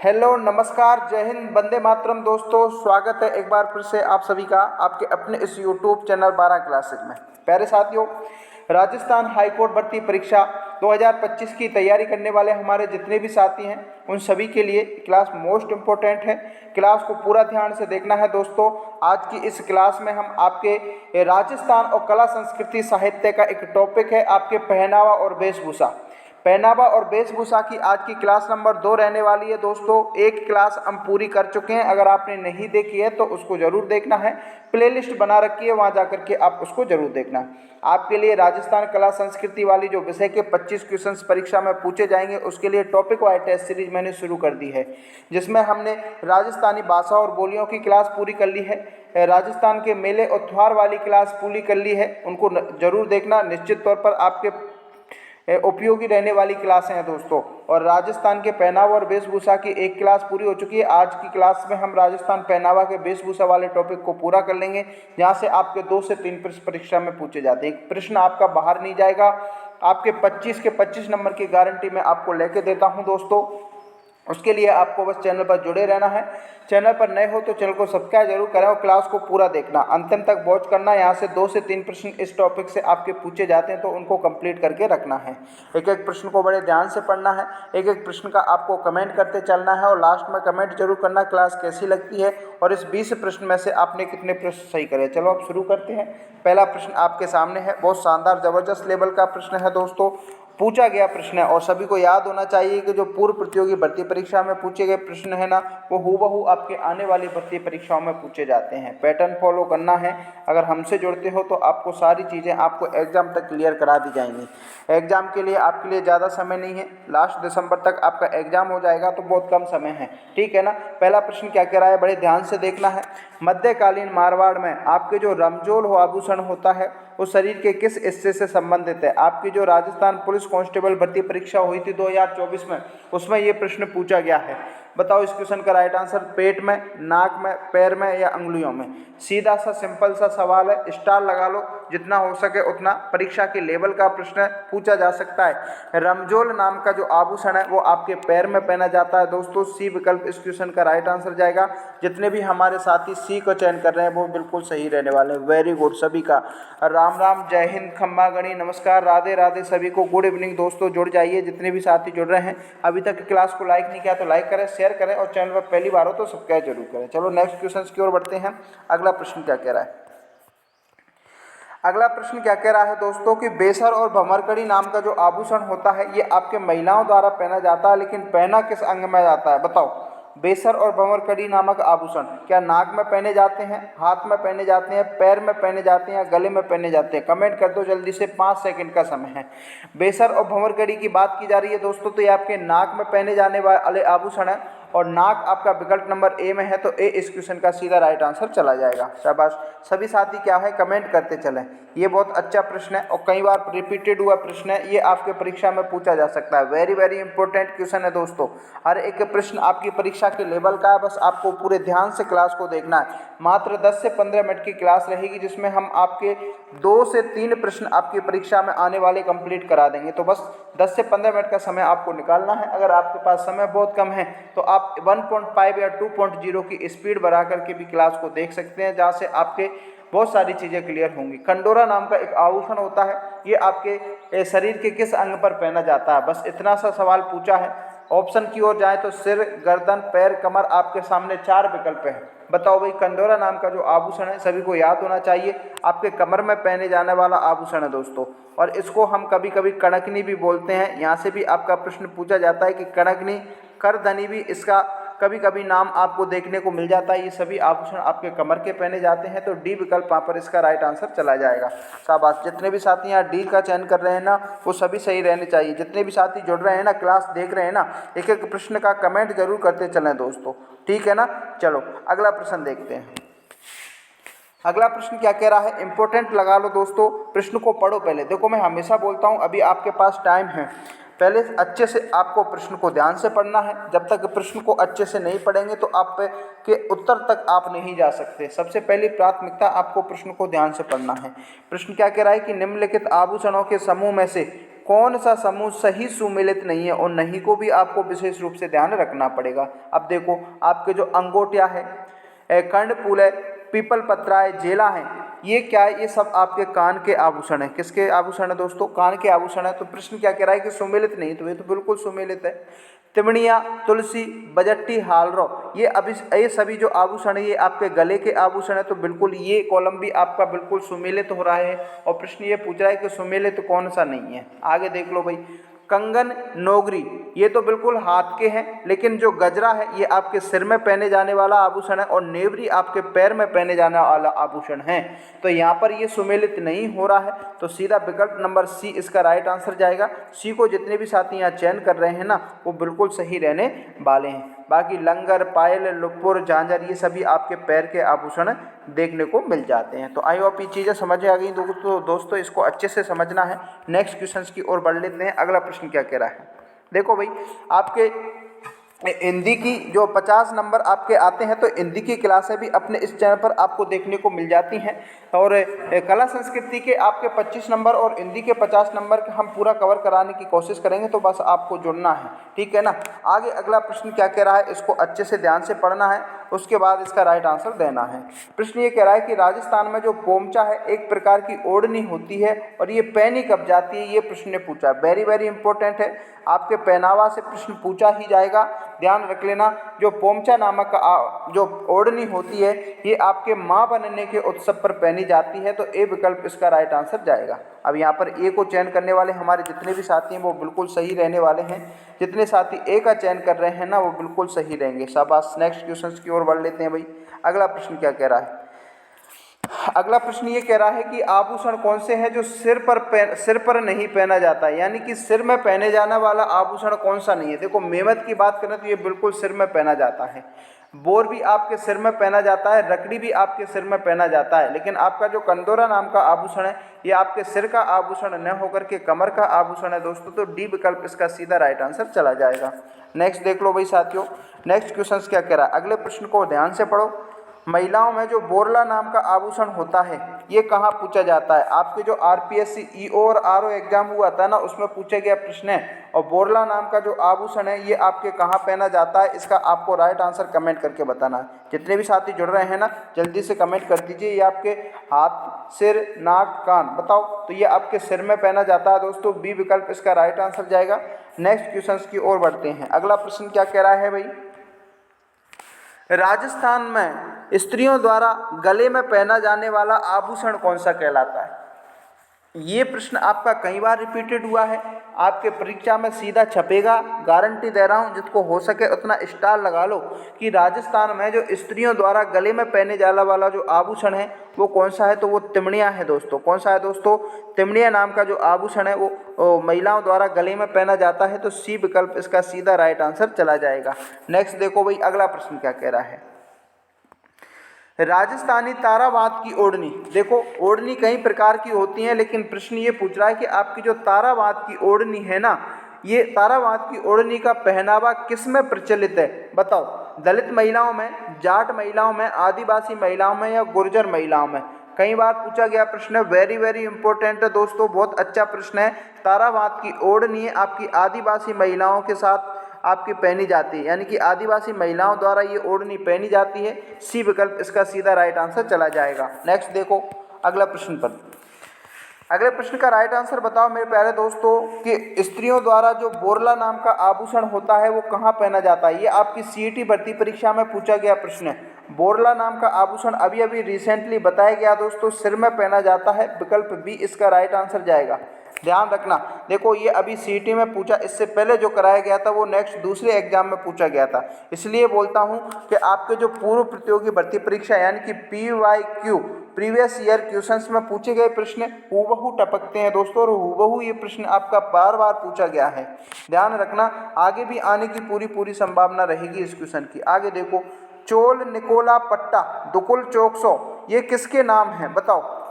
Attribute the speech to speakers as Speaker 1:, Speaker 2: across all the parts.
Speaker 1: Hello, नमस्कार, जय हिंद, वंदे मातरम। दोस्तों, स्वागत है एक बार फिर से आप सभी का आपके अपने इस यूट्यूब चैनल 12 क्लासेज में। प्यारे साथियों, राजस्थान हाईकोर्ट भर्ती परीक्षा 2025 की तैयारी करने वाले हमारे जितने भी साथी हैं उन सभी के लिए क्लास मोस्ट इम्पोर्टेंट है। क्लास को पूरा ध्यान से देखना है दोस्तों। आज की इस क्लास में हम आपके राजस्थान और कला संस्कृति साहित्य का एक टॉपिक है, आपके पहनावा और वेशभूषा। पहनावा और वेशभूषा की आज की क्लास नंबर 2 रहने वाली है दोस्तों। एक क्लास हम पूरी कर चुके हैं, अगर आपने नहीं देखी है तो उसको ज़रूर देखना है। प्लेलिस्ट बना रखी है, वहाँ जा करके आप उसको ज़रूर देखना। आपके लिए राजस्थान कला संस्कृति वाली जो विषय के 25 क्वेश्चंस परीक्षा में पूछे जाएंगे उसके लिए टॉपिक वाइज टेस्ट सीरीज मैंने शुरू कर दी है, जिसमें हमने राजस्थानी भाषा और बोलियों की क्लास पूरी कर ली है। राजस्थान के मेले और त्योहार वाली क्लास पूरी कर ली है, उनको जरूर देखना। निश्चित तौर पर आपके उपयोगी रहने वाली क्लासें हैं दोस्तों। और राजस्थान के पहनावा और वेशभूषा की एक क्लास पूरी हो चुकी है। आज की क्लास में हम राजस्थान पहनावा के वेशभूषा वाले टॉपिक को पूरा कर लेंगे, जहां से आपके 2 से 3 प्रश्न परीक्षा में पूछे जाते हैं। एक प्रश्न आपका बाहर नहीं जाएगा। आपके 25 के 25 नंबर की गारंटी मैं आपको लेके देता हूं दोस्तों। उसके लिए आपको बस चैनल पर जुड़े रहना है। चैनल पर नए हो तो चैनल को सब्सक्राइब जरूर करें और क्लास को पूरा देखना, अंतिम तक वॉच करना। यहाँ से 2 से 3 प्रश्न इस टॉपिक से आपके पूछे जाते हैं, तो उनको कंप्लीट करके रखना है। एक एक प्रश्न को बड़े ध्यान से पढ़ना है। एक एक प्रश्न का आपको कमेंट करते चलना है और लास्ट में कमेंट जरूर करना क्लास कैसी लगती है और इस 20 प्रश्न में से आपने कितने प्रश्न सही करे। चलो अब शुरू करते हैं। पहला प्रश्न आपके सामने है, बहुत शानदार जबरदस्त लेवल का प्रश्न है दोस्तों। पूछा गया प्रश्न है और सभी को याद होना चाहिए कि जो पूर्व प्रतियोगी भर्ती परीक्षा में पूछे गए प्रश्न है ना, वो हूबहू आपके आने वाली भर्ती परीक्षाओं में पूछे जाते हैं। पैटर्न फॉलो करना है। अगर हमसे जुड़ते हो तो आपको सारी चीज़ें आपको एग्जाम तक क्लियर करा दी जाएंगी। एग्जाम के लिए आपके लिए ज़्यादा समय नहीं है, लास्ट दिसंबर तक आपका एग्जाम हो जाएगा, तो बहुत कम समय है, ठीक है ना। पहला प्रश्न क्या कह रहा है, बड़े ध्यान से देखना है। मध्यकालीन मारवाड़ में आपके जो रमजोल हो आभूषण होता है वो शरीर के किस हिस्से से संबंधित है। आपकी जो राजस्थान पुलिस कांस्टेबल भर्ती परीक्षा हुई थी 2024 में, उसमें ये प्रश्न पूछा गया है। बताओ इस क्वेश्चन का राइट आंसर। पेट में, नाक में, पैर में या अंगुलियों में। सीधा सा सिंपल सा सवाल है, स्टार लगा लो जितना हो सके उतना। परीक्षा के लेवल का प्रश्न पूछा जा सकता है। रमजोल नाम का जो आभूषण है वो आपके पैर में पहना जाता है दोस्तों। सी विकल्प इस क्वेश्चन का राइट आंसर जाएगा। जितने भी हमारे साथी सी को चयन कर रहे हैं वो बिल्कुल सही रहने वाले हैं। वेरी गुड सभी का। राम राम, जय हिंद, खम्बा गणी, नमस्कार, राधे राधे सभी को। गुड इवनिंग दोस्तों, जुड़ जाइए जितने भी साथी जुड़ रहे हैं। अभी तक क्लास को लाइक नहीं किया तो लाइक करें, शेयर करें और चैनल पर पहली बार हो तो सब्सक्राइब जरूर करें। चलो नेक्स्ट क्वेश्चन की ओर बढ़ते हैं। अगला प्रश्न क्या कह रहा है। अगला प्रश्न क्या कह रहा है दोस्तों कि बेसर और भमरकड़ी नाम का जो आभूषण होता है ये आपके महिलाओं द्वारा पहना जाता है, लेकिन पहना किस अंग में जाता है। बताओ। बेसर और भंवरकड़ी नामक आभूषण क्या नाक में पहने जाते हैं, हाथ में पहने जाते हैं, पैर में पहने जाते हैं या गले में पहने जाते हैं। कमेंट कर दो जल्दी से, 5 सेकंड का समय है। बेसर और भंवरकड़ी की बात की जा रही है दोस्तों, तो ये आपके नाक में पहने जाने वाले आभूषण है और नाक आपका विकल्प नंबर ए में है, तो ए इस क्वेश्चन का सीधा राइट आंसर चला जाएगा। शाबाश। सभी साथी क्या है कमेंट करते चलें। ये बहुत अच्छा प्रश्न है और कई बार रिपीटेड हुआ प्रश्न है, ये आपके परीक्षा में पूछा जा सकता है। वेरी वेरी इंपॉर्टेंट क्वेश्चन है दोस्तों। हर एक प्रश्न आपकी परीक्षा के लेवल का है, बस आपको पूरे ध्यान से क्लास को देखना है। मात्र 10 से 15 मिनट की क्लास रहेगी, जिसमें हम आपके 2 से 3 प्रश्न आपकी परीक्षा में आने वाले कंप्लीट करा देंगे। तो बस 10 से 15 मिनट का समय आपको निकालना है। अगर आपके पास समय बहुत कम है तो आप 1.5 या 2.0 की स्पीड बढ़ा करके भी क्लास को देख सकते हैं, जहाँ से आपके बहुत सारी चीज़ें क्लियर होंगी। कंडोरा नाम का एक आभूषण होता है, ये आपके शरीर के किस अंग पर पहना जाता है। बस इतना सा सवाल पूछा है। ऑप्शन की ओर जाए तो सिर, गर्दन, पैर, कमर, आपके सामने 4 विकल्प हैं। बताओ भाई, कंडोरा नाम का जो आभूषण है सभी को याद होना चाहिए, आपके कमर में पहने जाने वाला आभूषण है दोस्तों। और इसको हम कभी कभी कड़कनी भी बोलते हैं। यहाँ से भी आपका प्रश्न पूछा जाता है कि कड़कनी, करधनी भी इसका कभी कभी नाम आपको देखने को मिल जाता है। ये सभी आभूषण आपके कमर के पहने जाते हैं, तो डी विकल्प वहाँ पर इसका राइट आंसर चला जाएगा। शाबाश। जितने भी साथी यहाँ डी का चयन कर रहे हैं ना, वो सभी सही रहने चाहिए। जितने भी साथी जुड़ रहे हैं ना, क्लास देख रहे हैं ना, एक एक प्रश्न का कमेंट जरूर करते चलें दोस्तों, ठीक है ना। चलो अगला प्रश्न देखते हैं। अगला प्रश्न क्या कह रहा है, इंपॉर्टेंट लगा लो दोस्तों, प्रश्न को पढ़ो पहले। देखो मैं हमेशा बोलता हूँ अभी आपके पास टाइम है, पहले अच्छे से आपको प्रश्न को ध्यान से पढ़ना है। जब तक प्रश्न को अच्छे से नहीं पढ़ेंगे तो आप के उत्तर तक आप नहीं जा सकते। सबसे पहली प्राथमिकता आपको प्रश्न को ध्यान से पढ़ना है। प्रश्न क्या कह रहा है कि निम्नलिखित आभूषणों के समूह में से कौन सा समूह सही सुमेलित नहीं है, और नहीं को भी आपको विशेष रूप से ध्यान रखना पड़ेगा। अब देखो आपके जो अंगोटिया है, कर्णपूल है, पीपल पत्रा है, जेला है, ये क्या है, ये सब आपके कान के आभूषण है। किसके आभूषण है दोस्तों? कान के आभूषण है। तो प्रश्न क्या कह रहा है कि सुमेलित नहीं, तो ये तो बिल्कुल सुमेलित है। तिमड़िया, तुलसी, बजट्टी, हालरो, ये सभी जो आभूषण है ये आपके गले के आभूषण है। तो बिल्कुल ये कॉलम भी आपका बिल्कुल सुमेलित हो रहा है। और प्रश्न ये पूछ रहा है कि सुमेलित कौन सा नहीं है। आगे देख लो भाई, कंगन, नोगरी, ये तो बिल्कुल हाथ के हैं, लेकिन जो गजरा है ये आपके सिर में पहने जाने वाला आभूषण है, और नेवरी आपके पैर में पहने जाने वाला आभूषण है। तो यहाँ पर ये सुमेलित नहीं हो रहा है, तो सीधा विकल्प नंबर सी इसका राइट आंसर जाएगा। सी को जितने भी साथी यहाँ चयन कर रहे हैं ना, वो बिल्कुल सही रहने वाले हैं। बाकी लंगर, पायल, लुपुर, झांझर, ये सभी आपके पैर के आभूषण देखने को मिल जाते हैं। तो आई होप ये चीज़ें समझ आ गई दोस्तों, इसको अच्छे से समझना है। नेक्स्ट क्वेश्चंस की ओर बढ़ लेते हैं। अगला प्रश्न क्या कह रहा है, देखो भाई, आपके हिंदी की जो 50 नंबर आपके आते हैं, तो हिंदी की क्लासें भी अपने इस चैनल पर आपको देखने को मिल जाती हैं। और कला संस्कृति के आपके 25 नंबर और हिंदी के 50 नंबर हम पूरा कवर कराने की कोशिश करेंगे, तो बस आपको जुड़ना है, ठीक है ना। आगे अगला प्रश्न क्या कह रहा है, इसको अच्छे से ध्यान से पढ़ना है, उसके बाद इसका राइट आंसर देना है। प्रश्न ये कह रहा है कि राजस्थान में जो पोमचा है एक प्रकार की ओढ़नी होती है, और ये पहनी कब जाती है, ये प्रश्न ने पूछा। वेरी वेरी इंपॉर्टेंट है, आपके पहनावा से प्रश्न पूछा ही जाएगा, ध्यान रख लेना। जो पोमचा नामक जो ओढ़नी होती है ये आपके माँ बनने के उत्सव पर पहनी जाती है। तो ए विकल्प इसका राइट आंसर जाएगा। अब यहाँ पर ए को चयन करने वाले हमारे जितने भी साथी हैं वो बिल्कुल सही रहने वाले हैं। जितने साथी ए का चयन कर रहे हैं ना, वो बिल्कुल सही रहेंगे। शाबाश। नेक्स्ट क्वेश्चन की ओर बढ़ लेते हैं भाई। अगला प्रश्न क्या कह रहा है, अगला प्रश्न ये कह रहा है कि आभूषण कौन से हैं जो सिर पर नहीं पहना जाता है, यानी कि सिर में पहने जाने वाला आभूषण कौन सा नहीं है। देखो मेमत की बात करें तो ये बिल्कुल सिर में पहना जाता है, बोर भी आपके सिर में पहना जाता है, रकड़ी भी आपके सिर में पहना जाता है, लेकिन आपका जो कंदोरा नाम का आभूषण है ये आपके सिर का आभूषण न होकर के कमर का आभूषण है दोस्तों। तो डी विकल्प इसका सीधा राइट आंसर चला जाएगा। नेक्स्ट देख लो भाई साथियों, नेक्स्ट क्वेश्चन क्या कह रहा है, अगले प्रश्न को ध्यान से पढ़ो। महिलाओं में जो बोरला नाम का आभूषण होता है ये कहाँ पूछा जाता है। आपके जो आरपीएससी ईओ और आरओ एग्जाम हुआ था ना, उसमें पूछा गया प्रश्न है। और बोरला नाम का जो आभूषण है ये आपके कहाँ पहना जाता है, इसका आपको राइट आंसर कमेंट करके बताना है। जितने भी साथी जुड़ रहे हैं ना, जल्दी से कमेंट कर दीजिए। ये आपके हाथ, सिर, नाक, कान, बताओ। तो ये आपके सिर में पहना जाता है दोस्तों। बी विकल्प इसका राइट आंसर जाएगा। नेक्स्ट क्वेश्चन की ओर बढ़ते हैं। अगला प्रश्न क्या कह रहा है भाई, राजस्थान में स्त्रियों द्वारा गले में पहना जाने वाला आभूषण कौन सा कहलाता है। ये प्रश्न आपका कई बार रिपीटेड हुआ है, आपके परीक्षा में सीधा छपेगा, गारंटी दे रहा हूँ। जिसको हो सके उतना स्टार लगा लो कि राजस्थान में जो स्त्रियों द्वारा गले में पहने जाने वाला जो आभूषण है वो कौन सा है। तो वो तिमड़िया है दोस्तों। कौन सा है दोस्तों, तिमड़िया नाम का जो आभूषण है वो महिलाओं द्वारा गले में पहना जाता है। तो सी विकल्प इसका सीधा राइट आंसर चला जाएगा। नेक्स्ट देखो भाई, अगला प्रश्न क्या कह रहा है, राजस्थानी तारावाद की ओढ़नी। देखो ओढ़नी कई प्रकार की होती हैं, लेकिन प्रश्न ये पूछ रहा है कि आपकी जो तारावाद की ओढ़नी है ना, ये तारावाद की ओढ़नी का पहनावा किस में प्रचलित है, बताओ। दलित महिलाओं में, जाट महिलाओं में, आदिवासी महिलाओं में या गुर्जर महिलाओं में। कई बार पूछा गया प्रश्न है, वेरी वेरी इंपॉर्टेंट है दोस्तों, बहुत अच्छा प्रश्न है। तारावाद की ओढ़नी आपकी आदिवासी महिलाओं के साथ आपकी पहनी जाती है, यानी कि आदिवासी महिलाओं द्वारा ये ओढ़नी पहनी जाती है। सी विकल्प इसका सीधा राइट आंसर चला जाएगा। नेक्स्ट देखो अगला प्रश्न पर, अगले प्रश्न का राइट आंसर बताओ मेरे प्यारे दोस्तों कि स्त्रियों द्वारा जो बोरला नाम का आभूषण होता है वो कहाँ पहना जाता है। ये आपकी सीईटी भर्ती परीक्षा में पूछा गया प्रश्न है। बोरला नाम का आभूषण अभी अभी रिसेंटली बताया गया दोस्तों, सिर में पहना जाता है। विकल्प बी इसका राइट आंसर जाएगा। ध्यान रखना, देखो ये अभी सीईटी में पूछा, इससे पहले जो कराया गया था वो नेक्स्ट दूसरे एग्जाम में पूछा गया था। इसलिए बोलता हूँ कि आपके जो पूर्व प्रतियोगी भर्ती परीक्षा यानी कि PYQ प्रीवियस ईयर क्वेश्चंस में पूछे गए प्रश्न हूबहू टपकते हैं दोस्तों, और हूबहू ये प्रश्न आपका बार बार पूछा गया है। ध्यान रखना, आगे भी आने की पूरी संभावना रहेगी इस क्वेश्चन की। आगे देखो, चोल निकोला पट्टा दुकुल चौकसो ये किसके नाम हैं, बताओ।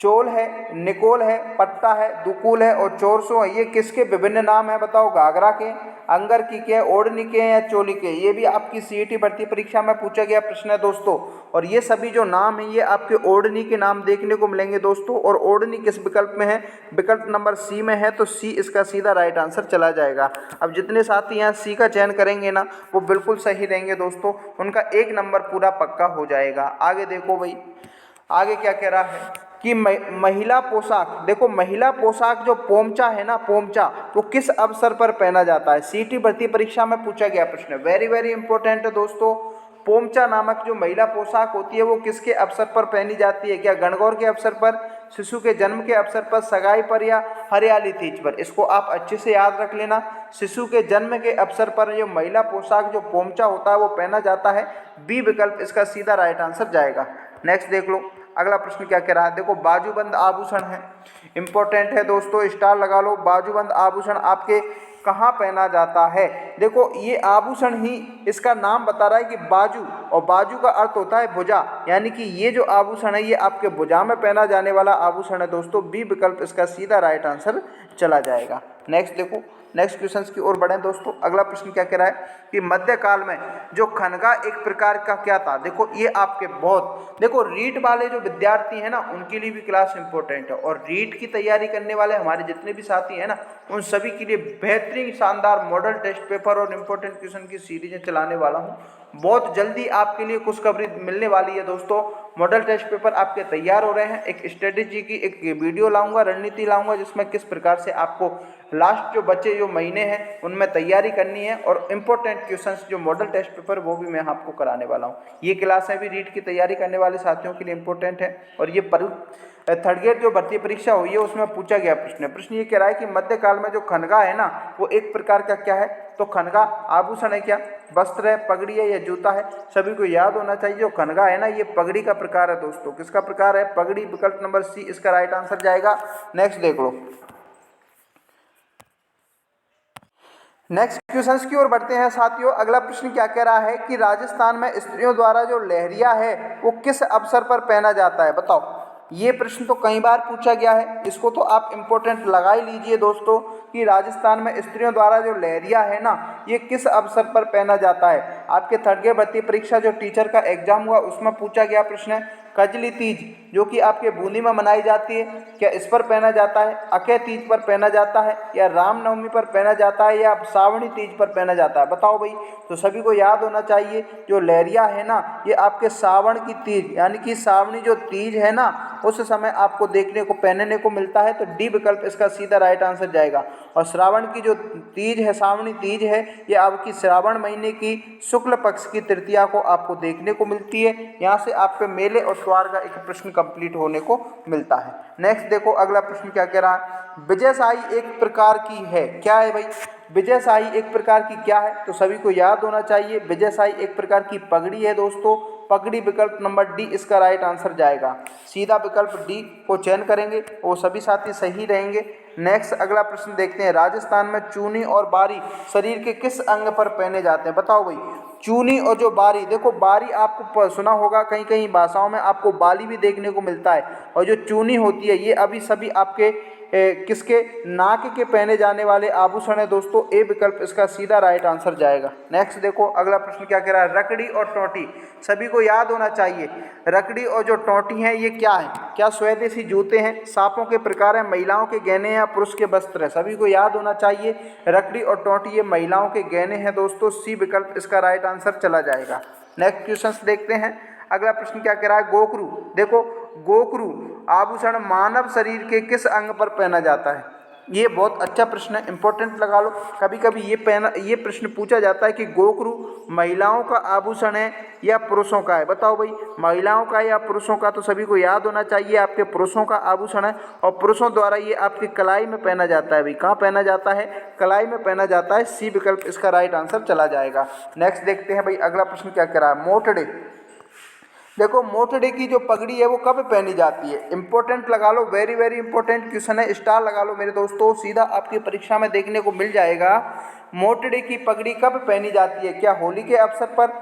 Speaker 1: चोल है, निकोल है, पट्टा है, दुकूल है और चोरसो है। ये किसके विभिन्न नाम है बताओ? घाघरा के, अंगरकी के, ओढ़नी के या चोली के। ये भी आपकी सीईटी भर्ती परीक्षा में पूछा गया प्रश्न है दोस्तों। और ये सभी जो नाम है ये आपके ओढ़नी के नाम देखने को मिलेंगे दोस्तों। और ओढ़नी किस विकल्प में है? विकल्प नंबर सी में है, तो सी इसका सीधा राइट आंसर चला जाएगा। अब जितने साथी यहाँ सी का चयन करेंगे ना वो बिल्कुल सही रहेंगे दोस्तों, उनका 1 नंबर पूरा पक्का हो जाएगा। आगे देखो भाई, आगे क्या कह रहा है कि महिला पोशाक, देखो महिला पोशाक जो पोमचा है ना, पोमचा, वो किस अवसर पर पहना जाता है? सीईटी भर्ती परीक्षा में पूछा गया प्रश्न है, वेरी वेरी इंपॉर्टेंट है दोस्तों। पोमचा नामक जो महिला पोशाक होती है वो किसके अवसर पर पहनी जाती है? क्या गणगौर के अवसर पर, शिशु के जन्म के अवसर पर, सगाई पर या हरियाली तीज पर? इसको आप अच्छे से याद रख लेना। शिशु के जन्म के अवसर पर जो महिला पोशाक जो पोमचा होता है वो पहना जाता है। बी विकल्प इसका सीधा राइट आंसर जाएगा। नेक्स्ट देख लो, अगला प्रश्न क्या कह रहा है। देखो बाजूबंद आभूषण है, इंपॉर्टेंट है दोस्तों, स्टार लगा लो। बाजूबंद आभूषण आपके कहाँ पहना जाता है? देखो ये आभूषण ही इसका नाम बता रहा है कि बाजू, और बाजू का अर्थ होता है भुजा, यानी कि ये जो आभूषण है ये आपके भुजा में पहना जाने वाला आभूषण है दोस्तों। बी विकल्प इसका सीधा राइट आंसर चला जाएगा। नेक्स्ट देखो, नेक्स्ट क्वेश्चंस की ओर बढ़ें दोस्तों। अगला प्रश्न क्या कह रहा है कि मध्यकाल में जो खनगा एक प्रकार का क्या था? देखो ये आपके बहुत, देखो रीट वाले जो विद्यार्थी हैं ना उनके लिए भी क्लास इंपॉर्टेंट है, और रीट की तैयारी करने वाले हमारे जितने भी साथी हैं ना उन सभी के लिए बेहतरीन शानदार मॉडल टेस्ट पेपर और इंपॉर्टेंट क्वेश्चन की सीरीजें चलाने वाला हूँ। बहुत जल्दी आपके लिए खुशखबरी मिलने वाली है दोस्तों। मॉडल टेस्ट पेपर आपके तैयार हो रहे हैं। एक स्ट्रेटेजी की एक वीडियो लाऊंगा, रणनीति लाऊंगा, जिसमें किस प्रकार से आपको लास्ट जो बचे जो महीने हैं उनमें तैयारी करनी है, और इम्पोर्टेंट क्वेश्चंस जो मॉडल टेस्ट पेपर वो भी मैं आपको कराने वाला हूँ। ये क्लासें भी रीट की तैयारी करने वाले साथियों के लिए इम्पोर्टेंट है। और ये थर्ड ग्रेड जो भर्ती परीक्षा हुई है उसमें पूछा गया प्रश्न है। प्रश्न ये कह रहा है कि मध्यकाल में जो खनगा है ना वो एक प्रकार का क्या है? तो खनगा आभूषण है क्या, वस्त्र है, पगड़ी है या जूता है? सभी को याद होना चाहिए जो खनगा है ना ये पगड़ी का प्रकार है दोस्तों। किसका प्रकार है? पगड़ी। विकल्प नंबर सी इसका राइट आंसर जाएगा। नेक्स्ट देख लो, नेक्स्ट क्वेश्चंस की ओर बढ़ते हैं साथियों। अगला प्रश्न क्या कह रहा है कि राजस्थान में स्त्रियों द्वारा जो लहरिया है वो किस अवसर पर पहना जाता है? बताओ। ये प्रश्न तो कई बार पूछा गया है, इसको तो आप इम्पोर्टेंट लगा ही लीजिए दोस्तों कि राजस्थान में स्त्रियों द्वारा जो लहरिया है ना ये किस अवसर पर पहना जाता है। आपके थर्ड ग्रेड भर्ती परीक्षा जो टीचर का एग्जाम हुआ उसमें पूछा गया प्रश्न है। कजली तीज जो कि आपके बूंदी में मनाई जाती है, क्या इस पर पहना जाता है? अक्षय तीज पर पहना जाता है, या रामनवमी पर पहना जाता है, या सावणी तीज पर पहना जाता है? बताओ भाई। तो सभी को याद होना चाहिए जो लहरिया है ना ये आपके सावन की तीज यानी कि सावणी जो तीज है ना उस समय आपको देखने को पहनने को मिलता है। तो डी विकल्प इसका सीधा राइट आंसर जाएगा। और श्रावण की जो तीज है, सावणी तीज है, ये आपकी श्रावण महीने की शुक्ल पक्ष की तृतीया को आपको देखने को मिलती है। यहाँ से आपके मेले और त्योहार का एक प्रश्न कंप्लीट होने को मिलता है। नेक्स्ट देखो, अगला प्रश्न क्या कह रहा है। विजयशाही एक प्रकार की है, क्या है भाई? विजयशाही एक प्रकार की क्या है? तो सभी को याद होना चाहिए विजयशाही एक प्रकार की पगड़ी है दोस्तों। पगड़ी। विकल्प नंबर डी इसका राइट आंसर जाएगा। सीधा विकल्प डी को चयन करेंगे वो सभी साथी सही रहेंगे। नेक्स्ट अगला प्रश्न देखते हैं। राजस्थान में चूनी और बारी शरीर के किस अंग पर पहने जाते हैं? बताओ भाई। चूनी और जो बारी, देखो बारी आपको सुना होगा, कहीं कहीं भाषाओं में आपको बाली भी देखने को मिलता है, और जो चूनी होती है ये अभी सभी आपके किसके नाक के पहने जाने वाले आभूषण है दोस्तों। ए विकल्प इसका सीधा राइट आंसर जाएगा। नेक्स्ट देखो, अगला प्रश्न क्या कह रहा है। रकड़ी और टोंटी, सभी को याद होना चाहिए रकड़ी और जो टोंटी है ये क्या है? क्या स्वदेशी जूते हैं, सांपों के प्रकार है, महिलाओं के गहने या पुरुष के वस्त्र है? सभी को याद होना चाहिए रकड़ी और टोंटी ये महिलाओं के गहने हैं दोस्तों। सी विकल्प इसका राइट आंसर चला जाएगा। नेक्स्ट क्वेश्चन देखते हैं। अगला प्रश्न क्या कह रहा है। गोकरू, देखो गोकरू आभूषण मानव शरीर के किस अंग पर पहना जाता है? ये बहुत अच्छा प्रश्न है, इंपॉर्टेंट लगा लो। कभी कभी ये प्रश्न पूछा जाता है कि गोकरू महिलाओं का आभूषण है या पुरुषों का है? बताओ भाई, महिलाओं का या पुरुषों का? तो सभी को याद होना चाहिए आपके पुरुषों का आभूषण है, और पुरुषों द्वारा ये आपकी कलाई में पहना जाता है। भाई कहाँ पहना जाता है? कलाई में पहना जाता है। सी विकल्प इसका राइट आंसर चला जाएगा। नेक्स्ट देखते हैं भाई, अगला प्रश्न क्या कह रहा है। मोटड़े, देखो मोटड़े की जो पगड़ी है वो कब पहनी जाती है? इंपॉर्टेंट लगा लो, वेरी वेरी इंपॉर्टेंट क्वेश्चन है, स्टार लगा लो मेरे दोस्तों, सीधा आपकी परीक्षा में देखने को मिल जाएगा। मोटड़े की पगड़ी कब पहनी जाती है? क्या होली के अवसर पर,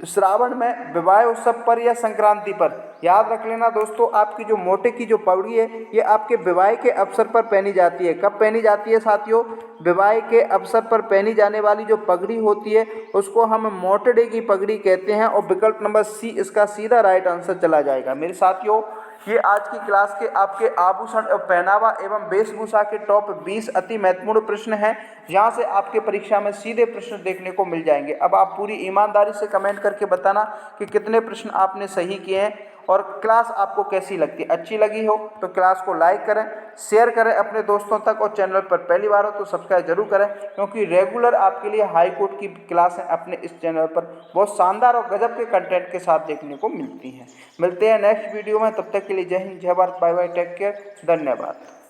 Speaker 1: श्रावण में विवाह उत्सव पर या संक्रांति पर। याद रख लेना दोस्तों, आपकी जो मोटे की जो पगड़ी है ये आपके विवाह के अवसर पर पहनी जाती है। कब पहनी जाती है साथियों? विवाह के अवसर पर पहनी जाने वाली जो पगड़ी होती है उसको हम मोटड़े की पगड़ी कहते हैं। और विकल्प नंबर सी इसका सीधा राइट आंसर चला जाएगा। मेरे साथियों, ये आज की क्लास के आपके आभूषण और पहनावा एवं वेशभूषा के टॉप 20 अति महत्वपूर्ण प्रश्न हैं, जहां से आपके परीक्षा में सीधे प्रश्न देखने को मिल जाएंगे। अब आप पूरी ईमानदारी से कमेंट करके बताना कि कितने प्रश्न आपने सही किए हैं और क्लास आपको कैसी लगती है। अच्छी लगी हो तो क्लास को लाइक करें, शेयर करें अपने दोस्तों तक, और चैनल पर पहली बार हो तो सब्सक्राइब जरूर करें, क्योंकि रेगुलर आपके लिए हाई कोर्ट की क्लासें अपने इस चैनल पर बहुत शानदार और गजब के कंटेंट के साथ देखने को मिलती हैं। मिलते हैं नेक्स्ट वीडियो में, तब तक के लिए जय हिंद, जय Bharat, bye bye, take care, धन्यवाद।